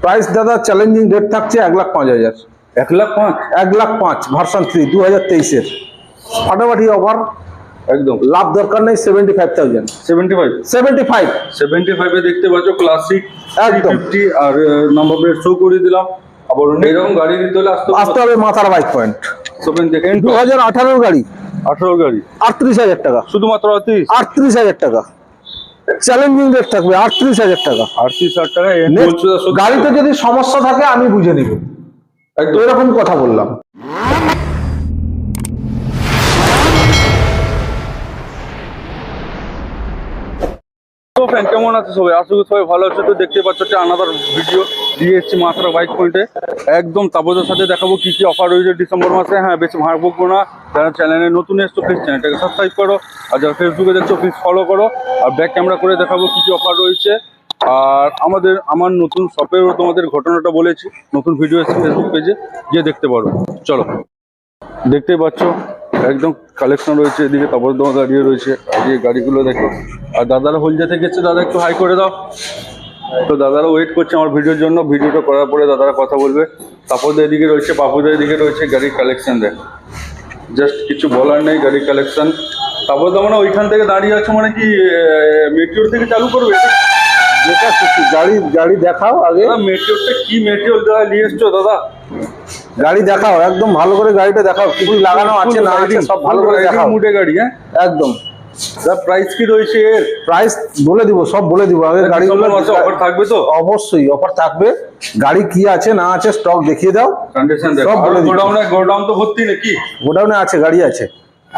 Price দাদা challenging rate থাকছে 1,05,000। 1,05,000 1,05,000 version 3 2023-এর ফাটাফাটি অফার, একদম লাভ দরকার নেই। 75,000। 75 এ দেখতে পাচ্ছ ক্লাসিক একদম 350 আর নাম্বার প্লেট শো করে দিলাম। আবার এরকম গাড়ি নিতে হলে আসতে হবে মাথার বাইক পয়েন্ট। শোভেন দেখেন 2018 গাড়ি, 18 গাড়ি 38,000 টাকা, শুধুমাত্র 38,000 টাকা চ্যালেঞ্জিং রেট থাকবে। 38,000 টাকা। 38,000 টাকা। গাড়িতে যদি সমস্যা থাকে আমি বুঝে নিব, একদম এরকম কথা বললাম। তো ফ্রেন্ড কেমন আছে সবাই? আশা করি সবাই ভালো আছে। তো দেখতে পাচ্ছ আনাদার ভিডিও দিয়ে এসেছি মাথার বাইক পয়েন্টে। একদম তাপসের সাথে দেখাবো কি কি অফার রয়েছে ডিসেম্বর মাসে। হ্যাঁ, বেশি ভাড় বকবো না। যারা চ্যানেলে নতুন এসছো প্লিজ চ্যানেলটাকে সাবস্ক্রাইব করো, আর যারা ফেসবুকে দেখছো প্লিজ ফলো করো। আর ব্যাক ক্যামেরা করে দেখাবো কি কি অফার রয়েছে। আর আমার নতুন শপেরও তোমাদের ঘটনাটা বলেছি, নতুন ভিডিও এসেছে ফেসবুক পেজে, গিয়ে দেখতে পারো। চলো, দেখতেই পাচ্ছ একদম কালেকশন রয়েছে। এদিকে তারপর তোমার দাঁড়িয়ে রয়েছে, আর এই গাড়িগুলো দেখো। আর দাদারা হলদিয়াতে গেছে, দাদা একটু হাই করে দাও। তো দাদারা ওয়েট করছে আমার ভিডিওর জন্য। ভিডিওটা করার পরে দাদারা কথা বলবে। তাপরদের এদিকে রয়েছে, পাপুদের এদিকে রয়েছে গাড়ির কালেকশন। দেখ, জাস্ট কিছু বলার নেই গাড়ির কালেকশন। তারপর তো মানে ওইখান থেকে দাঁড়িয়ে আছে, মানে কি মেটিওর থেকে চালু করবে? গাড়ি দেখাও আগে। মেটিওরটা কি মেটিওর দাদা নিয়ে এসছো দাদা? গাড়ি দেখাও, একদম ভালো করে গাড়িটা দেখাও, কি কি লাগানো আছে না আছে সব ভালো করে দেখাও। মুডে গাড়ি, হ্যাঁ একদম। প্রাইস কি রয়েছে এর? প্রাইস বলে দিব, সব বলে দিব আগে। গাড়িগুলো অফার থাকবে তো? অবশ্যই অফার থাকবে। গাড়ি কি আছে না আছে স্টক দেখিয়ে দাও, কন্ডিশন দেখো। সব বলে দিব। গোডাউন তো ভর্তি নাকি? গোডাউনে আছে, গাড়ি আছে।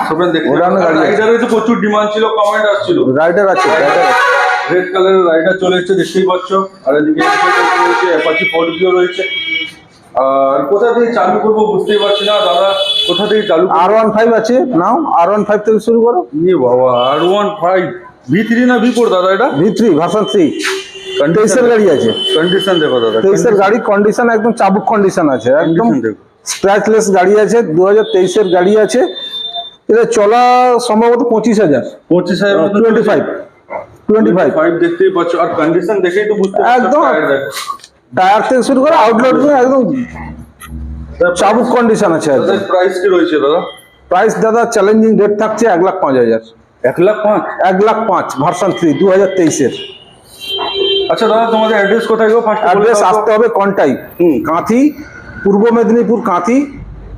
সবেন দেখো, গোডাউনে গাড়ি আছে। রাইডারের তো প্রচুর ডিমান্ড ছিল, কমেন্ট আসছিল। রাইডার আছে, রাইডার আছে। রেড কালারের রাইডার চলে এসেছে, দেখতেই পাচ্ছ। আর এদিকে রয়েছে অ্যাপাচি 4Gও রয়েছে। আর কোথা থেকে চালু করবো বুঝতেই পারছি না দাদা, কোথা থেকে চালু? R15 আছে, নাও R15 থেকে শুরু করো। ইয়ে বাবা, R15 V3 না V4 দাদা? এটা V3 ভার্সন 3 23-এর গাড়ি আছে। কন্ডিশন দেখো দাদা, 23-এর গাড়ি কন্ডিশন একদম চাবুক কন্ডিশন আছে, একদম স্ক্র্যাচলেস গাড়ি আছে। 2023-এর গাড়ি আছে। এটা চলা সম্ভবত 25,000। 25 দেখতেই পাচ্ছ। আর কন্ডিশন দেখেই তো বুঝতে পারছো, একদম টায়ার থেকে শুরু করে আউটলেট একদম চাবুক কন্ডিশন আছে। প্রাইস কি রয়েছে দাদা? প্রাইস দাদা চ্যালেঞ্জিং রেট থাকছে 1,05,000। 1,05,000 1,05,000 ভার্সন 3 2023-এর। আচ্ছা দাদা, তোমাদের অ্যাড্রেস কোথায় গো? ফার্স্ট অ্যাড্রেস আসতে হবে কন্টাই, কাঁথি, পূর্ব মেদিনীপুর কাঁথি।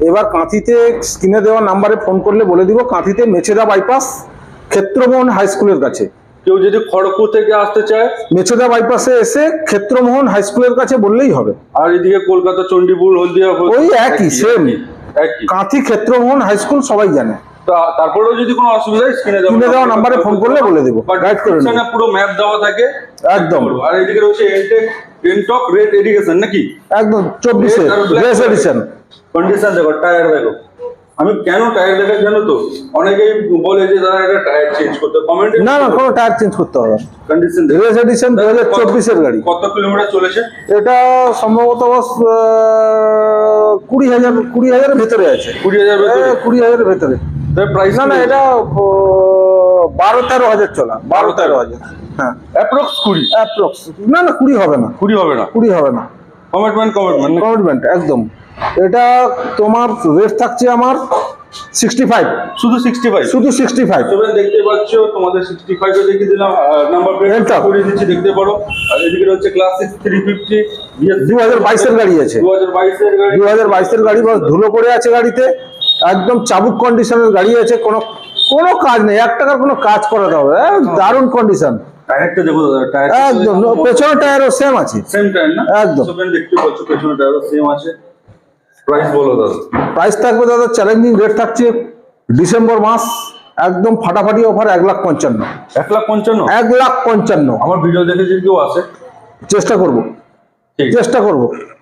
এবার কাঁথিতে স্ক্রিনে দেওয়া নাম্বারে ফোন করলে বলে দিব, কাঁথিতে মেছেদা বাইপাস ক্ষেত্রমোহন হাই স্কুলের কাছে। কেউ যদি খড়গপুর থেকে আসতে চায়, মেছেদা বাইপাসে এসে ক্ষেত্রমোহন হাই স্কুলের কাছে বললেই হবে। আর এদিকে কলকাতা চণ্ডীপুর হলদিয়া ওই একই, same Kanthi Kshetramohan high school সবাই জানে। তারপরেও যদি কোনো অসুবিধা হয় স্ক্রিনে দেওয়া নাম্বারে ফোন করলে বলে দেবো, গাইড করে নেব। পুরো ম্যাপ দেওয়া থাকে একদম। আর এদিকে রয়েছে এনটক রেড এডুকেশন নাকি? একদম 24-এর রেস এডিশন। কন্ডিশন দেখো, টায়ার দেখো। আমি কেন টায়ার দেখাই জানো তো? অনেকেই বলে যে দাদা এটা টায়ার চেঞ্জ করতে, কমেন্ট না না, কোনো টায়ার চেঞ্জ করতে হবে। কন্ডিশন রেস এডিশন 2024-এর গাড়ি। কত কিলোমিটার চলেছে এটা? সম্ভবত 20,000-এর ভেতরে আছে। 20,000 ভেতরে? 20,000-এর ভেতরে। প্রাইস না না, এটা 12-13 হাজার চলা। 12-13 হাজার। হ্যাঁ, অ্যাপ্রক্স 20। অ্যাপ্রক্স। না না, 20 হবে না। 20 হবে না? 20 হবে না। কমিটমেন্ট একদম। এটা তোমার রেট থাকছে আমার 65। শুধু 65? শুধু 65। তোমরা দেখতে পাচ্ছ, তোমাদের 65 এ দেখিয়ে দিলাম। নাম্বার প্লেট করে দিচ্ছি, দেখতে পারো। আর এদিকে হচ্ছে ক্লাসিক 350 2022-এর গাড়ি আছে। 2022-এর গাড়ি। 2022-এর গাড়ি, বাস ধুলো পড়ে আছে গাড়িতে। একদম চাবুক কন্ডিশনের গাড়ি আছে, কোনো কাজ নেই, 1 টাকার কোনো কাজ করাতে হবে। দারুণ কন্ডিশন। টায়ারটা দেখো দাদা, টায়ার একদম পেছনের টায়ারও সেম আছে। সেম টায়ার না? একদম। তোমরা দেখতে পাচ্ছ পেছনের টায়ারও সেম আছে। প্রাইস বলো দাদা। প্রাইস থাকবে দাদা চ্যালেঞ্জিং রেট থাকছে ডিসেম্বর মাস, একদম ফাটাফাটি অফার 1,55,000। 1,55,000? 1,55,000। আমার ভিডিও দেখে যদি কেউ আসে, চেষ্টা করব।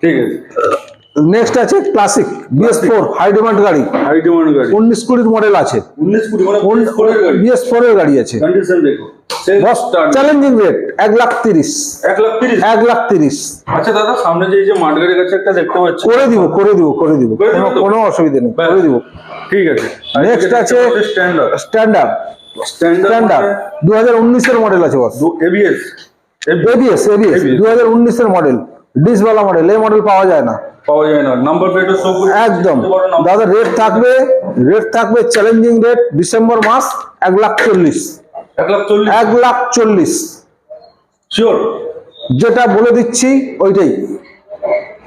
ঠিক আছে। নেক্সট আছে ক্লাসিক BS4 হাই ডিমান্ড গাড়ি। 19-20 মডেল আছে। 19-20 মানে BS4 এর গাড়ি আছে। কন্ডিশন দেখো। Challenging rate 1,30,000। 1,30,000? আচ্ছা দাদা, সামনে যে মাঠগাড়ির কাছে একটা দেখতে পাচ্ছি, করে দিব। কোনো অসুবিধা নেই, করে দিব। ঠিক আছে। নেক্সট আছে স্ট্যান্ডার্ড 2019-এর মডেল আছে। বস ABS 2019-এর মডেল। ডিসওয়ালা মডেল, এই মডেল পাওয়া যায় না। পাওয়া যায় না। নাম্বার প্লেটও সব একদম দাদা, রেট থাকবে চ্যালেঞ্জিং রেট ডিসেম্বর মাস 1,40,000। 1,40,000 শিওর? যেটা বলে দিচ্ছি ওইটাই,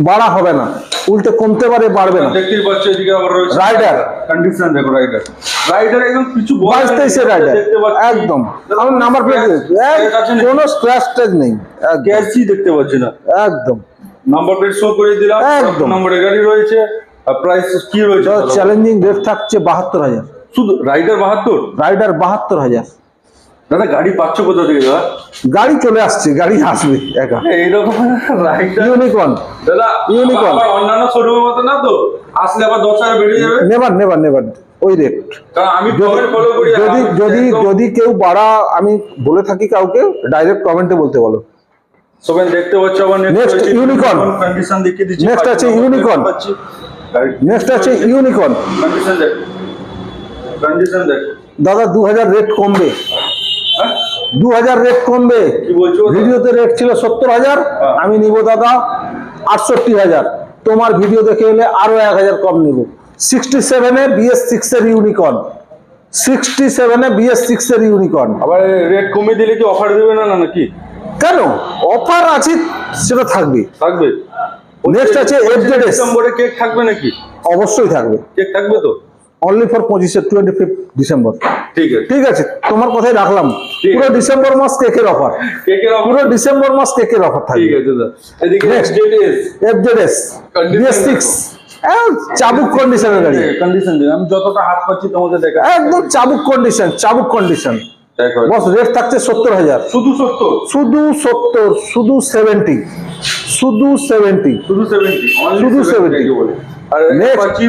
বাড়া হবে না, উল্টে কমতে পারে, বাড়বে না। দেখতেই পাচ্ছ এদিকে আবার রয়েছে রাইডার, কন্ডিশন দেখো, রাইডার একদম কিছু 22-23 রাইডার, একদম আমার নাম্বার প্লেট কোনো স্ক্র্যাচ ট্যাগ নেই, গ্যাসই দেখতে পাচ্ছি না, একদম নাম্বার প্লেট শো করে দিলাম, একদম নম্বরের গাড়ি রয়েছে। আর প্রাইস কি রয়েছে? চ্যালেঞ্জিং রেট থাকছে 72,000। শুধু রাইডার 72? রাইডার 72,000। দাদা গাড়ি পাচ্ছ কোথা থেকে দাদা? গাড়ি চলে আসছে, গাড়ি আসবে একা। এইরকম রাইডার ইউনিকর্ন দাদা, ইউনিকর্ন অন্যান্য শোরুমের মতো না তো, আসলে আবার 10,000 বেড়ে যাবে। নেভার ওই রেট। কারণ আমি কমেন্ট ফলো করি, যদি কেউ বাড়া আমি বলে থাকি কাউকে, ডাইরেক্ট কমেন্টে বলতে বলো। সবাই দেখতে পাচ্ছ আবার নেক্সট ইউনিকর্ন, কন্ডিশন দেখিয়ে দিচ্ছি। নেক্সট আছে ইউনিকর্ন, নেক্সট আছে ইউনিকর্ন। কন্ডিশন দেখ দাদা 2,000 রেট কমবে, 2,000 রেট কমবে। কি বলছো? ভিডিওতে রেট ছিল 70,000, আমি নিব দাদা 68,000। তোমার ভিডিও দেখে এলে আরো 1,000 কম নিব। 67 এ BS6 এর ইউনিকর্ন, 67 এ BS6 এর ইউনিকর্ন। আবার রেট কমিয়ে দিলে কি অফার দেবে না নাকি? কেন, অফার আছে, সেটা থাকবে। নেক্সট আছে FZS। ডিসেম্বরে কেক থাকবে নাকি? অবশ্যই থাকবে, কেক থাকবে তো? Only for 25 December. ঠিক আছে, তোমার কথাই রাখলাম। পুরো ডিসেম্বর মাস কেকের অফার, পুরো ডিসেম্বর মাস কেকের অফার থাকবে। ঠিক আছে দাদা। এদিকে FZS BS6 চাবুক কন্ডিশনের গাড়ি। কন্ডিশন দিন, আমি যতটা হাত পাচ্ছি তোমাদের দেখা, একদম চাবুক কন্ডিশন। দেখো বস রেট থাকছে 70,000। শুধু 70? শুধু 70, শুধু 70, শুধু 70, শুধু 70, শুধু 70 বলে। আর Next, পাচ্ছি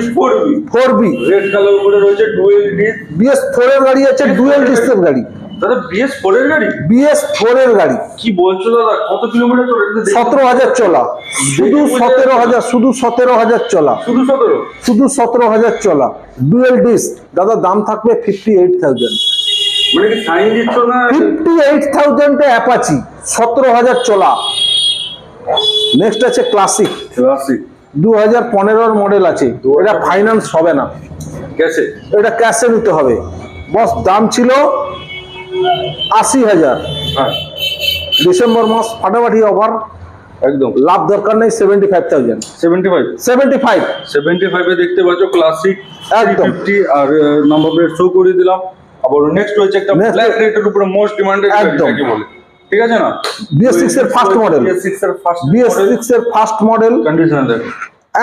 4B রেড কালার উপরে রয়েছে, ডুয়েল ডিস্ক। BS4 এর গাড়ি আছে, ডুয়েল ডিস্কের গাড়ি। দাদা BS4 এর গাড়ি? BS4 এর গাড়ি। কি বলছো দাদা, কত কিলোমিটার চলে? 17,000 চলা, শুধু 17,000, শুধু 17,000 চলা, শুধু 17? শুধু 17,000 চলা, ডুয়েল ডিস্ক। দাদা দাম থাকবে 58,000। মানে কি সাইন দিচ্ছ না? 58,000 এ অ্যাপাচি, 17,000 চলা। নেক্সট আছে ক্লাসিক 2015 এর মডেল আছে। এটা ফাইন্যান্স হবে না, ক্যাশে, এটা ক্যাশে নিতে হবে। বস দাম ছিল 80,000। হ্যাঁ ডিসেম্বর মাস ফাটাফাটি অফার, একদম লাভ দরকার নেই। 75,000। 75 এ দেখতে পাচ্ছ ক্লাসিক একদম 350। আর নাম্বার প্লেট শো করে দিলাম। আবার নেক্সট হচ্ছে একটা ব্ল্যাক রেটের উপরে মোস্ট ডিমান্ডেড একদম কি বলে, ঠিক আছে না? BS6 এর ফার্স্ট মডেল, BS6 এর ফার্স্ট মডেল। কন্ডিশন দেখো,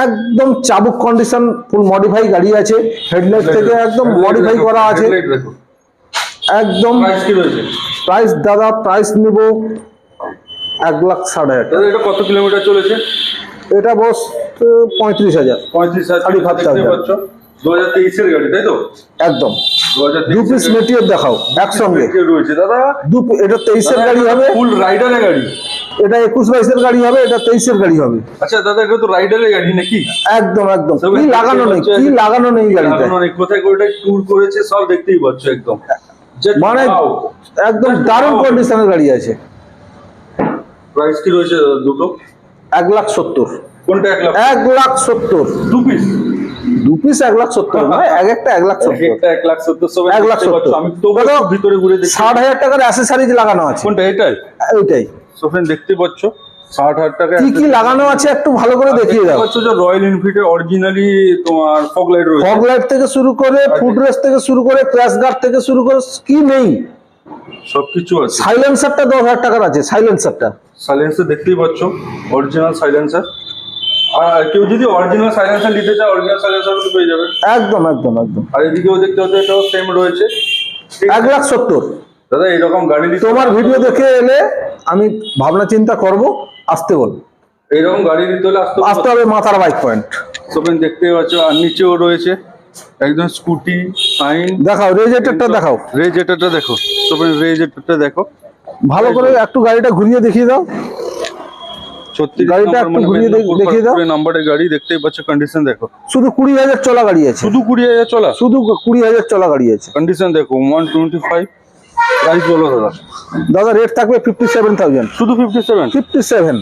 একদম চাবুক কন্ডিশন, ফুল মডিফাই গাড়ি আছে। হেডলাইট থেকে একদম মডিফাই করা আছে, একদম। প্রাইস কি রয়েছে? প্রাইস দাদা, প্রাইস নিব 1,60,000। দাদা এটা কত কিলোমিটার চলেছে? এটা বস 35,000। 35,000 দেখতে পাচ্ছ। 2023 এর গাড়ি, তাই তো? একদম। 2023 দু পিস মেটিওর দেখাও একসঙ্গে রয়েছে দাদা। এটা 23 এর গাড়ি হবে, ফুল রাইডারের গাড়ি। এটা 21-22 এর গাড়ি হবে, এটা 23 এর গাড়ি হবে। আচ্ছা দাদা, এটা তো রাইডারের গাড়ি নাকি? একদম কি লাগানো নেই, কি লাগানো নেই গাড়িতে। কোথায় কোথায় ট্যুর করেছে সব দেখতেই পাচ্ছ একদম, মানে একদম দারুণ কন্ডিশনের গাড়ি আছে। প্রাইস কি রয়েছে দুটো? 1,70,000। কোনটা 1,70,000? দু পিস? দু পিস 1,70,000 নয়, এক একটা 1,70,000। একটা 1,70,000। 1,70,000। আমি তো ভিতরে ঘুরে দেখি 60,000 টাকার অ্যাসেসরিজ লাগানো আছে। কোনটা? এটাই? এইটাই। সো ফ্রেন্ড দেখতে পাচ্ছ 60,000 টাকা কি কি লাগানো আছে একটু ভালো করে দেখিয়ে দাও। যে রয়্যাল এনফিল্ডের অরিজিনালি তোমার ফগ লাইট রয়েছে, ফগ লাইট থেকে শুরু করে ফুট রেস্ট থেকে শুরু করে ক্র্যাশ গার্ড থেকে শুরু করে কি নেই, সবকিছু আছে। সাইলেন্সারটা 10,000 টাকার আছে। সাইলেন্সার দেখতেই পাচ্ছ, অরিজিনাল সাইলেন্সার। আর কেউ যদি অরিজিনাল সাইলেন্সার নিতে চায়, অরিজিনাল সাইলেন্সার পেয়ে যাবে। একদম। আর এদিকেও দেখতে হচ্ছে, এটাও সেম রয়েছে। 1,70,000। দাদা এরকম গাড়ি নিতে তোমার ভিডিও দেখে এলে আমি ভাবনা চিন্তা করব, আসতে বল। এইরকম গাড়ি নিতে হলে আসতে হবে মাথার বাইক পয়েন্ট। সবেন দেখতে পাচ্ছ। আর নিচেও রয়েছে একদম স্কুটি সাইন। দেখাও রেজেটারটা, দেখাও রেজেটারটা দেখো সবেন, রেজেটারটা দেখো ভালো করে, একটু গাড়িটা ঘুরিয়ে দেখিয়ে দাও। 36 গাড়িটা একটু ঘুরিয়ে দেখিয়ে দাও। নাম্বারের গাড়ি দেখতেই পাচ্ছ, কন্ডিশন দেখো। শুধু 20,000 চলা গাড়ি আছে, শুধু 20,000 চলা, শুধু 20,000 চলা গাড়ি আছে। কন্ডিশন দেখো 125। প্রাইস বলো দাদা। দাদা রেট থাকবে 57,000। শুধু 57?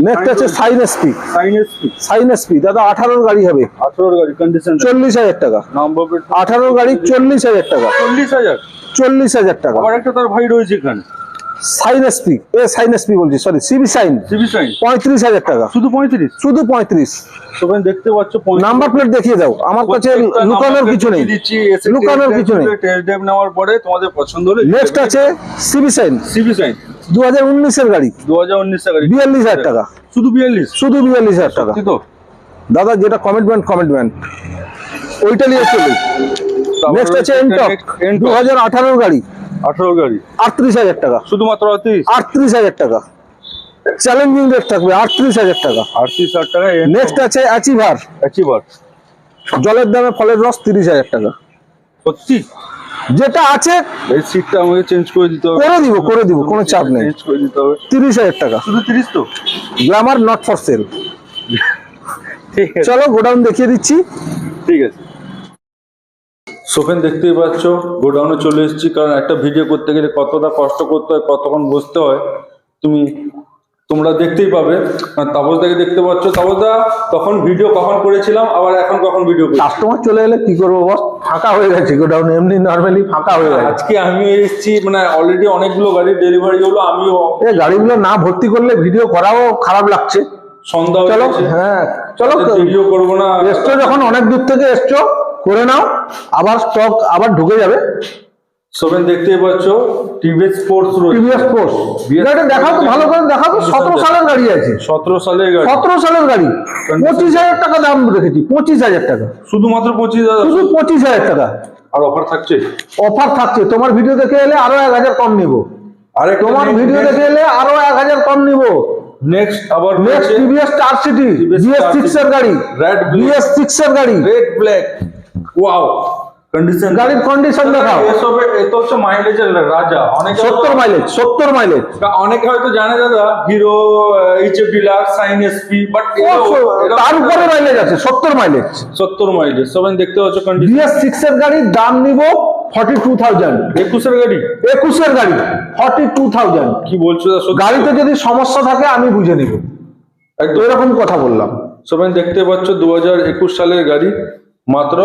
নেক্সট আছে Shine SP. Shine SP Shine SP দাদা 18 গাড়ি হবে, 18 গাড়ি কন্ডিশন 40,000 টাকা। নাম্বার প্লেট 18 গাড়ি 40,000 টাকা, 40,000। 40,000 টাকা। আবার একটা তার ভাই রয়েছে এখানে সাইন এসপি, সাইন এসপি বলছি, sorry CB Shine, CB Shine 35,000 টাকা, শুধু 35। শুধু 35। তোমরা দেখতে পাচ্ছ নাম্বার প্লেট দেখিয়ে দাও, আমার কাছে লুকানোর কিছু নেই, লুকানোর কিছু নেই। টেস্ট ড্রাইভ নেওয়ার পরে তোমাদের পছন্দ হলে নেক্সট আছে সিবি সাইন, সিবি সাইন 2019 এর গাড়ি, 2019 এর গাড়ি 42,000 টাকা, শুধু 42। শুধু 42,000 টাকা। সত্যি তো? দাদা যেটা কমিটমেন্ট ওইটা নিয়ে চলুন। নেক্সট আছে এনটক, 2018 গাড়ি, 18 গাড়ি 38,000 টাকা, শুধুমাত্র 38,000 টাকা। চ্যালেঞ্জিং রেট থাকবে 38,000 টাকা। 38,000 টাকা। নেক্সট আছে অ্যাচিভার, অ্যাচিভার জলের দামে ফলের রস 30,000 টাকা। সত্যি? যেটা আছে এই সিটটা আমাকে চেঞ্জ করে দিতে হবে। করে দিব, কোনো চাপ নেই। চেঞ্জ করে দিতে হবে। 30,000 টাকা। শুধু 30 তো? Glamour not for sale. ঠিক আছে, চলো গোডাউন দেখিয়ে দিচ্ছি। ঠিক আছে। সোফেন দেখতেই পাচ্ছ গোডাউনে চলে এসেছি, কারণ একটা ভিডিও করতে গেলে কতটা কষ্ট করতে হয়, কতক্ষণ বসতে হয় তোমরা দেখতেই পাবে। তাপসদাকে দেখতে পাচ্ছ। তাপসদা তখন ভিডিও কখন করেছিলাম, আবার এখন কখন ভিডিও করছি? কাস্টমার চলে এলে কি করবো বস, ফাঁকা হয়ে গেছে গোডাউন, এমনি নর্মালি ফাঁকা হয়ে গেছে। আজকে আমিও এসেছি, মানে অলরেডি অনেকগুলো গাড়ি ডেলিভারি হলো, আমিও এই গাড়িগুলো না ভর্তি করলে ভিডিও করাও খারাপ লাগছে। সন্ধ্যা চলো, হয়েছে। হ্যাঁ চলো, ভিডিও করবো না। এসছো যখন অনেক দূর থেকে এসছো, করে নাও, আবার স্টক আবার ঢুকে যাবে। সোফেন দেখতেই পাচ্ছ টিভিএস স্পোর্টস রয়েছে। টিভিএস স্পোর্টস গাড়িটা দেখাও তো, ভালো করে দেখাও তো। 17 সালের গাড়ি আছে, 17 সালের গাড়ি, 17 সালের গাড়ি। 25,000 টাকা দাম রেখেছি, 25,000 টাকা, শুধুমাত্র 25,000। শুধু 25,000 টাকা। আর অফার থাকছে? অফার থাকছে, তোমার ভিডিও দেখে এলে আরো 1,000 কম নিবো। আরে তোমার ভিডিও দেখে এলে আরো 1,000 কম নিবো। নেক্সট আবার next TVS star city, BS6 এর গাড়ি, রেড BS6 এর গাড়ি, রেড ব্ল্যাক। ওয়াও, কন্ডিশন, গাড়ির কন্ডিশন দেখাও। এসবে এত হচ্ছে মাইলেজের রাজা। অনেকে 70 মাইলেজ, 70 মাইলেজ। অনেকে হয়তো জানে দাদা Hero HF Deluxe, Shine SP, but তার উপরে মাইলেজ আছে, 70 মাইলেজ, 70 মাইলেজ। সবাই দেখতে পাচ্ছ কন্ডিশন। BS6 এর গাড়ির দাম নিব 42,000। 21 এর গাড়ি, 21 এর গাড়ি 42,000। কি বলছো দাদা? সত্যি? গাড়িতে যদি সমস্যা থাকে আমি বুঝে নিব, একদম এরকম কথা বললাম। সবাই দেখতে পাচ্ছ 2021 সালের গাড়ি, মাত্র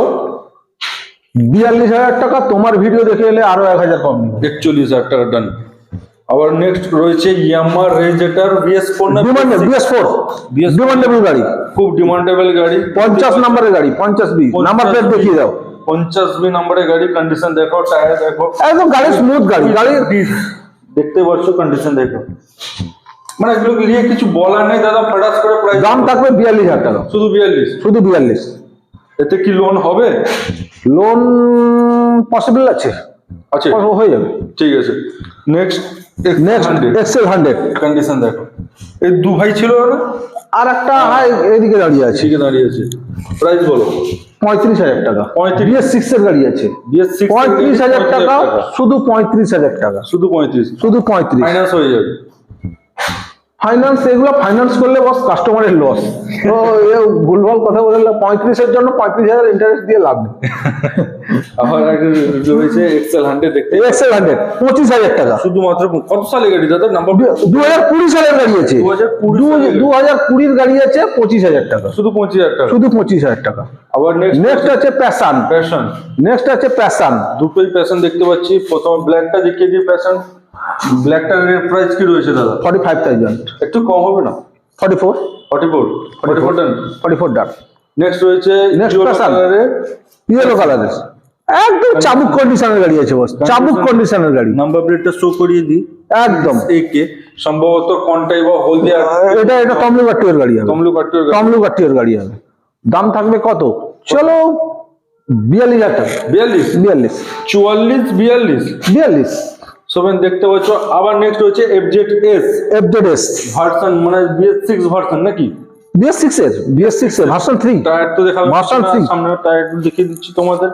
42,000 টাকা। তোমার ভিডিও দেখে এলে আরো 1,000 কম নিব। 41,000 টাকা ডান। আবার নেক্সট রয়েছে ইয়ামাহা রেঞ্জেটার BS4 না BS4 ডিমান্ডেবল গাড়ি, খুব ডিমান্ডেবল গাড়ি। 50 নম্বরের গাড়ি, 50B নাম্বার প্লেট দেখিয়ে দাও। 50B নম্বরের গাড়ি, কন্ডিশন দেখো, টায়ার দেখো, একদম গাড়ি স্মুথ গাড়ি, গাড়ি দেখতে পাচ্ছ কন্ডিশন দেখো। মানে এগুলো নিয়ে কিছু বলার নেই দাদা, ফটাস করে প্রাইস। দাম থাকবে 42,000 টাকা, শুধু 42? শুধু 42। এতে কি লোন হবে? লোন পসিবল আছে, আছে, হয়ে যাবে। ঠিক আছে। নেক্সট নেক্সট এক্সেল 100 কন্ডিশন দেখো। এই দু ভাই ছিল না, আর একটা হাই এদিকে দাঁড়িয়ে আছে, ঠিক দাঁড়িয়ে আছে। প্রাইস বলো। 35,000 টাকা। 35? BS6 এর গাড়ি আছে, BS6 35,000 টাকা, শুধু 35,000 টাকা, শুধু 35? শুধু 35। ফাইন্যান্স হয়ে যাবে? ফাইন্যান্স, এগুলো ফাইন্যান্স করলে বস কাস্টমারের লস। তো ভুলভাল কথা বলে 35-এর জন্য 35,000 ইন্টারেস্ট দিয়ে লাভ নেই। আবার একটা রয়েছে এক্সেল 100 দেখতে। এক্সেল 100 25,000 টাকা, শুধুমাত্র। কত সালে গাড়ি দাদা? নাম্বার 2020 সালের গাড়ি আছে, 2020 গাড়ি আছে, 25,000 টাকা, শুধু 25,000 টাকা, শুধু 25,000 টাকা। আবার নেক্সট আছে প্যাশন, প্যাশন। নেক্সট আছে প্যাশন, দুটোই প্যাশন দেখতে পাচ্ছি। প্রথম ব্ল্যাকটা দেখিয়ে দিই, প্যাশন ব্ল্যাকটার প্রাইস কি রয়েছে দাদা? 45,000। একটু কম হবে না? 44 44 ডান। 44 ডান। নেক্সট রয়েছে Next Passion। ইয়েলো কালারের, একদম চাবুক কন্ডিশনের গাড়ি আছে বস, চাবুক কন্ডিশনের গাড়ি। নাম্বার প্লেটটা শো করিয়ে দিই একদম। একে সম্ভবত কন্টাই বা হলদিয়া। এটা তমলুকাট্টির গাড়ি হবে, তমলুকাট্টির গাড়ি। তমলুকাট্টির গাড়ি হবে। দাম থাকবে কত? চলো 42,000 টাকা। 42? 42 44 42? 42। সবাই দেখতে পাচ্ছ। আবার নেক্সট হচ্ছে FZS FZS ভার্সন, মানে BS6 ভার্সন নাকি? BS6 এর ভার্সন 3। টায়ার তো দেখা ভার্সন 3। সামনে টায়ার দেখিয়ে দিচ্ছি তোমাদের।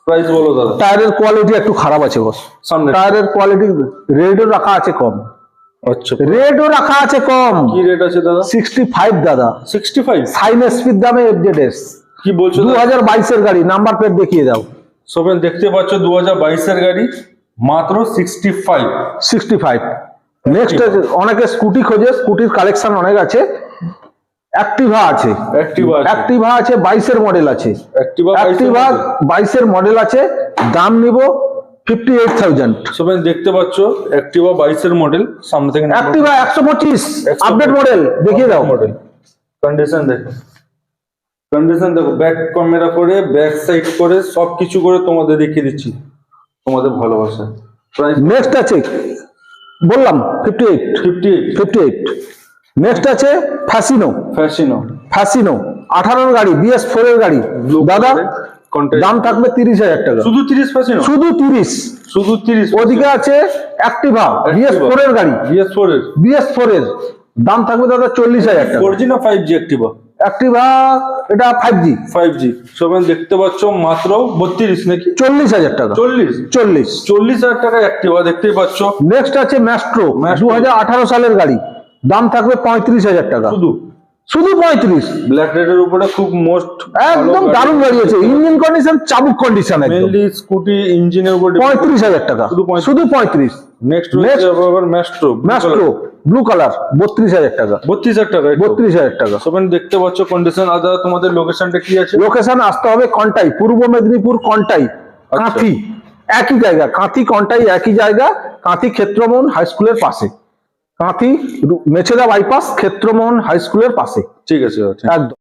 প্রাইস বলো দাদা। টায়ারের কোয়ালিটি একটু খারাপ আছে বস, সামনে টায়ারের কোয়ালিটি। রেডও রাখা আছে কম, আচ্ছা রেডও রাখা আছে কম। কি রেট আছে দাদা? 65 দাদা। 65? সাইন এসপির দামে FZS। কি বলছো? 2022 এর গাড়ি, নাম্বার প্লেট দেখিয়ে দাও। সবাই দেখতে পাচ্ছ 2022 এর গাড়ি, মাত্র 65। নেক্সট অনেকে স্কুটি খোঁজে, স্কুটির কালেকশন অনেক আছে। অ্যাক্টিভা আছে, অ্যাক্টিভা আছে 22 মডেল আছে, অ্যাক্টিভা 22 মডেল আছে, দাম নিব 58,000। সবাই দেখতে পাচ্ছ অ্যাক্টিভা 22 মডেল, সামনে থেকে অ্যাক্টিভা 125 আপডেট মডেল, দেখিয়ে দাও মডেল। কন্ডিশন দেখো, কন্ডিশন দেখো, ব্যাক ক্যামেরা করে, ব্যাক সাইড করে, সবকিছু করে তোমাদের দেখিয়ে দিচ্ছি, তোমাদের ভালোবাসা। প্রাইস নেক্সট আছে, বললাম 58। নেক্সট আছে ফ্যাসিনো, ফ্যাশিনো 18 গাড়ি, BS4 এর গাড়ি দাদা, দাম থাকবে 30,000 টাকা, শুধু 30 ফ্যাশিনো, শুধু 30। শুধু 30। ওদিকে আছে অ্যাক্টিভা BS4 এর গাড়ি, BS4 এর দাম থাকবে দাদা 40,000 টাকা। 4G না 5G অ্যাক্টিভা? অ্যাক্টিভা এটা 5G। সবাই দেখতে পাচ্ছ মাত্র 32 নাকি 40,000 টাকা, 40,000 টাকা অ্যাক্টিভা দেখতেই পাচ্ছ। নেক্সট আছে ম্যাস্ট্রো 2018 সালের গাড়ি, দাম থাকবে 35,000 টাকা, শুধু 35। ব্ল্যাক রেডের উপরে খুব মোস্ট একদম দারুণ গাড়ি আছে, ইঞ্জিন কন্ডিশন চাবুক কন্ডিশন, একদম মেইনলি স্কুটি ইঞ্জিনের উপরে 35,000 টাকা, শুধু 35। নেক্সট রয়েছে আবার ম্যাস্ট্রো ব্লু কালার 32,000 টাকা, 32,000 টাকা, 32,000 টাকা। সবাই দেখতে পাচ্ছ কন্ডিশন। আদা তোমাদের লোকেশনটা কি আছে? লোকেশন আসতে হবে কন্টাই, পূর্ব মেদিনীপুর কন্টাই, কাঁথি, একই জায়গা, কাঁথি কন্টাই একই জায়গা, কাঁথি ক্ষেত্রমোহন হাই স্কুলের পাশে, কাঁথি মেছেদা বাইপাস ক্ষেত্রমোহন হাই স্কুলের পাশে, ঠিক আছে একদম।